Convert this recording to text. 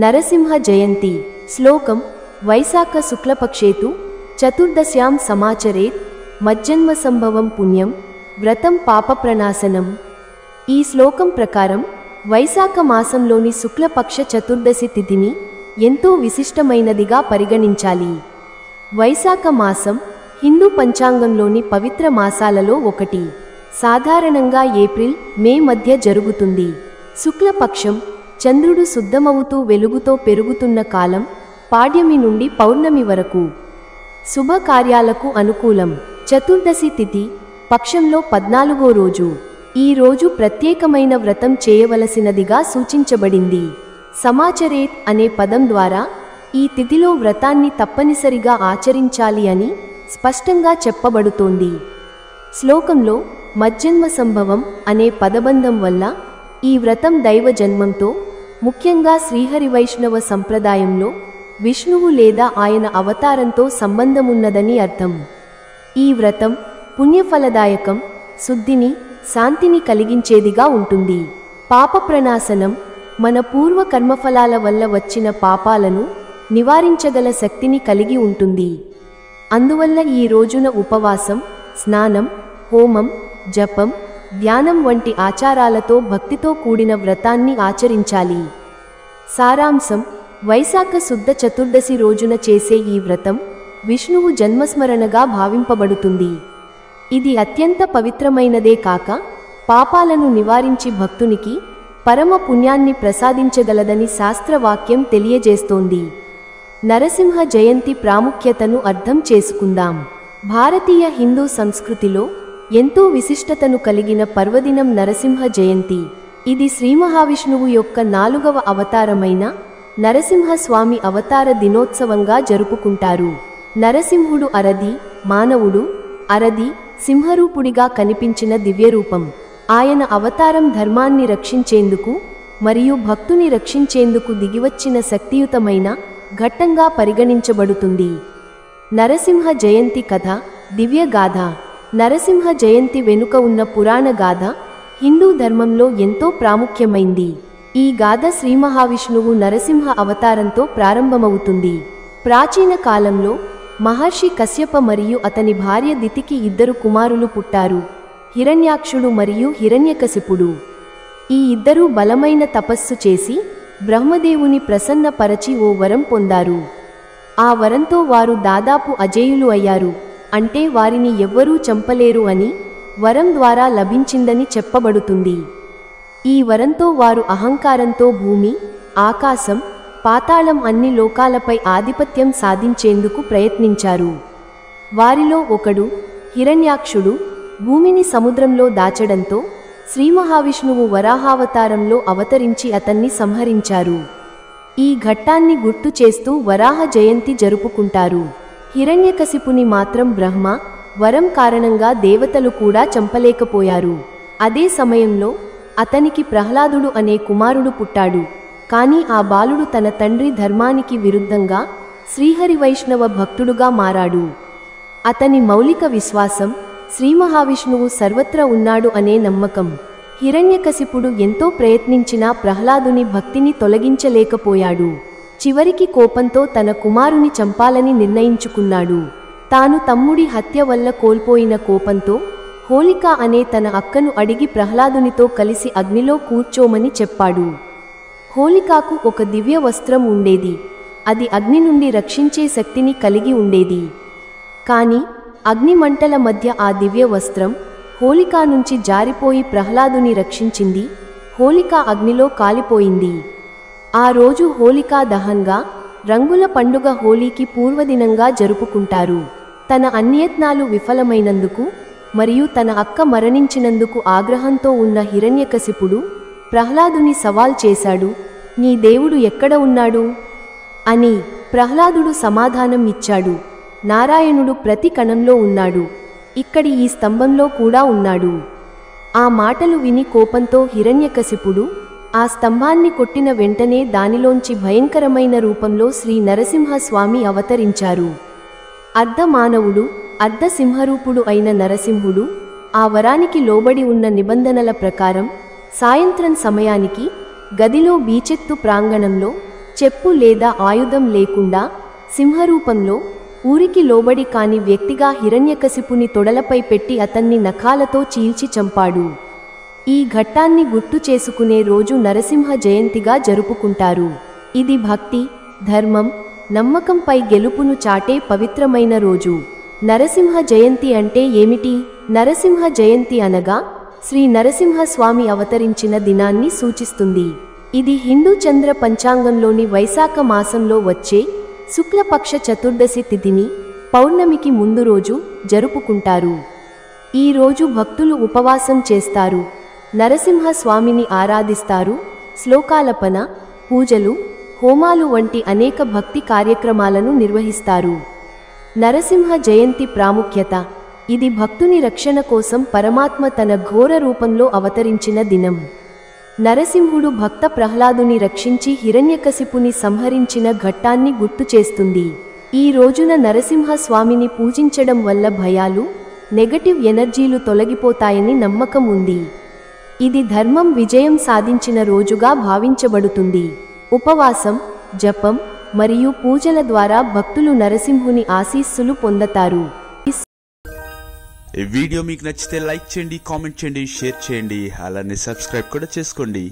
నరసింహ జయంతి శ్లోకం వైశాఖ శుక్లపక్షేతు చతుర్దశ్యాం సమాచరేత్ మజ్జన్మ సంభవం పుణ్యం వ్రతం పాపప్రణాశనం। ఈ శ్లోకం ప్రకారం వైశాఖ మాసంలోని శుక్లపక్ష చతుర్దశి తిథిని ఎంతో విశిష్టమైనదిగా పరిగణించాలి। వైశాఖ మాసం హిందూ పంచాంగంలోని పవిత్ర మాసాలలో ఒకటి। సాధారణంగా ఏప్రిల్ మే మధ్య జరుగుతుంది। శుక్లపక్షం చంద్రుడు శుద్ధమవుతూ వెలుగుతో పెరుగుతున్న కాలం పాడ్యమి నుండి పౌర్ణమి వరకు శుభకార్యాలకు అనుకూలం। చతుర్దశి తిథి పక్షంలో 14వ రోజు। ఈ రోజు ప్రత్యేకమైన వ్రతం చేయవలసినదిగా సూచించబడింది। సమాచరేత్ అనే పదం ద్వారా ఈ తిథిలో వ్రతాన్ని తప్పనిసరిగా ఆచరించాలి అని స్పష్టంగా చెప్పబడుతోంది। శ్లోకంలో మజ్జన్మ సంభవం అనే పదబంధం వల్ల ఈ వ్రతం దైవ జన్మంతో, ముఖ్యంగా శ్రీహరి వైష్ణవ సంప్రదాయంలో విష్ణువు లేదా ఆయన అవతారంతో సంబంధమున్నదని అర్థం। ఈ వ్రతం పుణ్యఫలదాయకం, శుద్ధిని శాంతిని కలిగించేదిగా ఉంటుంది। పాపప్రణాశనం మన పూర్వ కర్మఫలాల వల్ల వచ్చిన పాపాలను నివారించగల శక్తిని కలిగి ఉంటుంది। అందువల్ల ఈ రోజున ఉపవాసం, స్నానం, హోమం, జపం, ధ్యానం వంటి ఆచారాలతో భక్తితో కూడిన వ్రతాన్ని ఆచరించాలి। సారాంశం: వైశాఖ శుద్ధ చతుర్దశి రోజున చేసే ఈ వ్రతం విష్ణువు జన్మస్మరణగా భావింపబడుతుంది। ఇది అత్యంత పవిత్రమైనదే కాక పాపాలను నివారించి భక్తునికి పరమ పుణ్యాన్ని ప్రసాదించగలదని శాస్త్రవాక్యం తెలియజేస్తోంది। నరసింహ జయంతి ప్రాముఖ్యతను అర్థం చేసుకుందాం। భారతీయ హిందూ సంస్కృతిలో ఎంతో విశిష్టతను కలిగిన పర్వదినం నరసింహ జయంతి। ఇది శ్రీమహావిష్ణువు యొక్క 4వ అవతారమైన నరసింహస్వామి అవతార దినోత్సవంగా జరుపుకుంటారు। నరసింహుడు అరది, మానవుడు అరది, సింహరూపుడిగా కనిపించిన దివ్యరూపం। ఆయన అవతారం ధర్మాన్ని రక్షించేందుకు మరియు భక్తుని రక్షించేందుకు దిగివచ్చిన శక్తియుతమైన ఘట్టంగా పరిగణించబడుతుంది। నరసింహ జయంతి కథ, దివ్యగాథ। నరసింహ జయంతి వెనుక ఉన్న పురాణ గాథ హిందూ ధర్మంలో ఎంతో ప్రాముఖ్యమైంది। ఈ గాథ శ్రీమహావిష్ణువు నరసింహ అవతారంతో ప్రారంభమవుతుంది। ప్రాచీన కాలంలో మహర్షి కశ్యప మరియు అతని భార్య దితికి 2 కుమారులు పుట్టారు, హిరణ్యాక్షుడు మరియు హిరణ్యకశిపుడు। ఈ ఇద్దరూ బలమైన తపస్సు చేసి బ్రహ్మదేవుని ప్రసన్నపరచి ఓ వరం పొందారు। ఆ వరంతో వారు దాదాపు అజేయులు అయ్యారు, అంటే వారిని ఎవ్వరూ చంపలేరు అని వరం ద్వారా లభించిందని చెప్పబడుతుంది। ఈ వరంతో వారు అహంకారంతో భూమి, ఆకాశం, పాతాళం అన్ని లోకాలపై ఆధిపత్యం సాధించేందుకు ప్రయత్నించారు। వారిలో ఒకడు హిరణ్యాక్షుడు భూమిని సముద్రంలో దాచడంతో శ్రీమహావిష్ణువు వరాహావతారంలో అవతరించి అతన్ని సంహరించారు। ఈ ఘట్టాన్ని గుర్తు చేస్తూ వరాహ జయంతి జరుపుకుంటారు। హిరణ్యకశిపుని మాత్రం బ్రహ్మ వరం కారణంగా దేవతలు కూడా చంపలేకపోయారు। అదే సమయంలో అతనికి ప్రహ్లాదుడు అనే కుమారుడు పుట్టాడు, కానీ ఆ బాలుడు తన తండ్రి ధర్మానికి విరుద్ధంగా శ్రీహరి వైష్ణవ భక్తుడుగా మారాడు। అతని మౌలిక విశ్వాసం శ్రీమహావిష్ణువు సర్వత్రా ఉన్నాడు అనే నమ్మకం। హిరణ్యకశిపుడు ఎంతో ప్రయత్నించినా ప్రహ్లాదుని భక్తిని తొలగించలేకపోయాడు। చివరికి కోపంతో తన కుమారుని చంపాలని నిర్ణయించుకున్నాడు। తాను తమ్ముడి హత్య వల్ల కోల్పోయిన కోపంతో హోళిక అనే తన అక్కను అడిగి ప్రహ్లాదునితో కలిసి అగ్నిలో కూర్చోమని చెప్పాడు। హోళికాకు ఒక దివ్య వస్త్రం ఉండేది, అది అగ్ని నుండి రక్షించే శక్తిని కలిగి ఉండేది। కానీ అగ్ని మంటల మధ్య ఆ దివ్య వస్త్రం హోళికా నుంచి జారిపోయి ప్రహ్లాదుని రక్షించింది। హోళిక అగ్నిలో కాలిపోయింది। ఆ రోజు హోళికా దహన్గా, రంగుల పండుగ హోళీకి పూర్వదినంగా జరుపుకుంటారు। తన అన్యత్నాలు విఫలమైనందుకు మరియు తన అక్క మరణించినందుకు ఆగ్రహంతో ఉన్న హిరణ్యకశిపుడు ప్రహ్లాదుని సవాల్ చేశాడు, నీ దేవుడు ఎక్కడ ఉన్నాడు అని। ప్రహ్లాదుడు సమాధానం ఇచ్చాడు, నారాయణుడు ప్రతి కణంలో ఉన్నాడు, ఇక్కడి ఈ స్తంభంలో కూడా ఉన్నాడు। ఆ మాటలు విని కోపంతో హిరణ్యకశిపుడు ఆ స్తంభాన్ని కొట్టిన వెంటనే దానిలోంచి భయంకరమైన రూపంలో శ్రీ నరసింహస్వామి అవతరించారు। అర్ధ మానవుడు, అర్ధ సింహరూపుడు అయిన నరసింహుడు ఆ వరానికి లోబడి ఉన్న నిబంధనల ప్రకారం సాయంత్రం సమయానికి గదిలో బీచెత్తు ప్రాంగణంలో చెప్పు లేదా ఆయుధం లేకుండా సింహరూపంలో ఊరికి లోబడి కాని వ్యక్తిగా హిరణ్యకశిపుని తొడలపై పెట్టి అతన్ని నఖాలతో చీల్చి చంపాడు. ఈ ఘట్టాన్ని గుర్తు చేసుకునే రోజు నరసింహ జయంతిగా జరుపుకుంటారు. ఇది భక్తి, ధర్మం, నమ్మకంపై గెలుపును చాటే పవిత్రమైన రోజు. నరసింహ జయంతి అంటే ఏమిటి? నరసింహ జయంతి అనగా శ్రీ నరసింహ స్వామి అవతరించిన దినాన్ని సూచిస్తుంది. ఇది హిందూ చంద్ర పంచాంగంలోని వైశాఖ మాసంలో వచ్చే శుక్లపక్ష చతుర్దశి తిథిని పౌర్ణమికి ముందు రోజు జరుపుకుంటారు. ఈ రోజు భక్తులు ఉపవాసం చేస్తారు, నరసింహ స్వామిని ఆరాధిస్తారు, శ్లోకాలపన, పూజలు, హోమాలు వంటి అనేక భక్తి కార్యక్రమాలను నిర్వహిస్తారు. నరసింహ జయంతి ప్రాముఖ్యత: ఇది భక్తుని రక్షణ కోసం పరమాత్మ తన ఘోర రూపంలో అవతరించిన దినం. నరసింహుడు భక్త ప్రహ్లాదుని రక్షించి హిరణ్యకశిపుని సంహరించిన ఘట్టాన్ని గుర్తు చేస్తుంది. ఈ రోజున నరసింహ స్వామిని పూజించడం వల్ల భయాలు, నెగటివ్ ఎనర్జీలు తొలగిపోతాయని నమ్మకం ఉంది. ఇది ధర్మం విజయం సాధించిన రోజుగా భావించబడుతుంది. ఉపవాసం, జపం మరియు పూజల ద్వారా భక్తులు నరసింహుని ఆశీస్సులు పొందతారు. ఈ వీడియో మీకు నచ్చితే లైక్ చేయండి, కామెంట్ చేయండి, షేర్ చేయండి, అలానే సబ్స్క్రైబ్ కూడా చేసుకోండి.